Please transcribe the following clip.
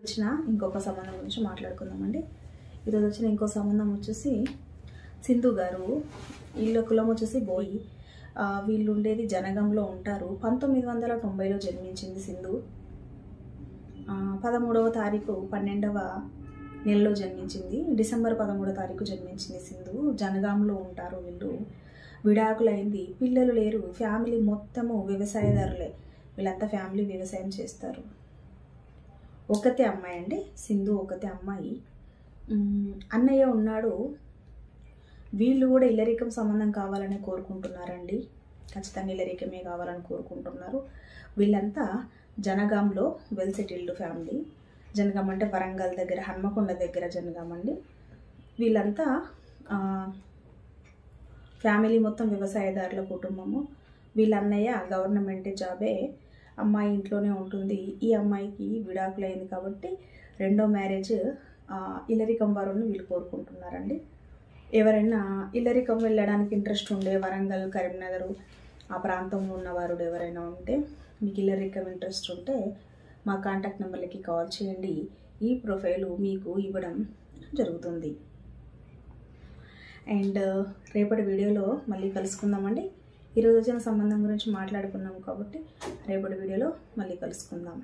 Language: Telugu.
వచ్చిన ఇంకొక సంబంధం గురించి మాట్లాడుకుందామండి. ఈరోజు వచ్చిన ఇంకో సంబంధం వచ్చేసి సింధు గారు. వీళ్ళ కులం వచ్చేసి బోయి. వీళ్ళు ఉండేది జనగంలో ఉంటారు. 1990లో జన్మించింది సింధు. 13వ తారీఖు 12వ నెలలో జన్మించింది. డిసెంబర్ 13వ తారీఖు జన్మించింది సింధు. జనగాంలో ఉంటారు వీళ్ళు. విడాకులైంది, పిల్లలు లేరు. ఫ్యామిలీ మొత్తము వ్యవసాయదారులే. వీళ్ళంతా ఫ్యామిలీ వ్యవసాయం చేస్తారు. ఒకతే అమ్మాయి అండి, సింధు ఒకతే అమ్మాయి. అన్నయ్య ఉన్నాడు. వీళ్ళు కూడా ఇల్లరికం సంబంధం కావాలని కోరుకుంటున్నారండి. ఖచ్చితంగా ఇల్లరికమే కావాలని కోరుకుంటున్నారు. వీళ్ళంతా జనగాంలో వెల్ సెటిల్డ్ ఫ్యామిలీ. జనగాం అంటే వరంగల్ దగ్గర, హన్మకొండ దగ్గర జనగాం అండి. వీళ్ళంతా ఫ్యామిలీ మొత్తం వ్యవసాయదారుల కుటుంబము. వీళ్ళ అన్నయ్య గవర్నమెంట్ జాబే, అమ్మాయి ఇంట్లోనే ఉంటుంది. ఈ అమ్మాయికి విడాకులైంది కాబట్టి రెండో మ్యారేజ్ ఇల్లరికం వారిని వీళ్ళు కోరుకుంటున్నారండి. ఎవరైనా ఇల్లరికం వెళ్ళడానికి ఇంట్రెస్ట్ ఉండే వరంగల్, కరీంనగర్ ఆ ప్రాంతంలో ఉన్నవారు ఎవరైనా ఉంటే, మీకు ఇల్లరికం ఇంట్రెస్ట్ ఉంటే మా కాంటాక్ట్ నెంబర్లకి కాల్ చేయండి. ఈ ప్రొఫైలు మీకు ఇవ్వడం జరుగుతుంది. అండ్ రేపటి వీడియోలో మళ్ళీ కలుసుకుందామండి. ఈరోజు వచ్చిన సంబంధం గురించి మాట్లాడుకున్నాము కాబట్టి రేపటి వీడియోలో మళ్ళీ కలుసుకుందాం.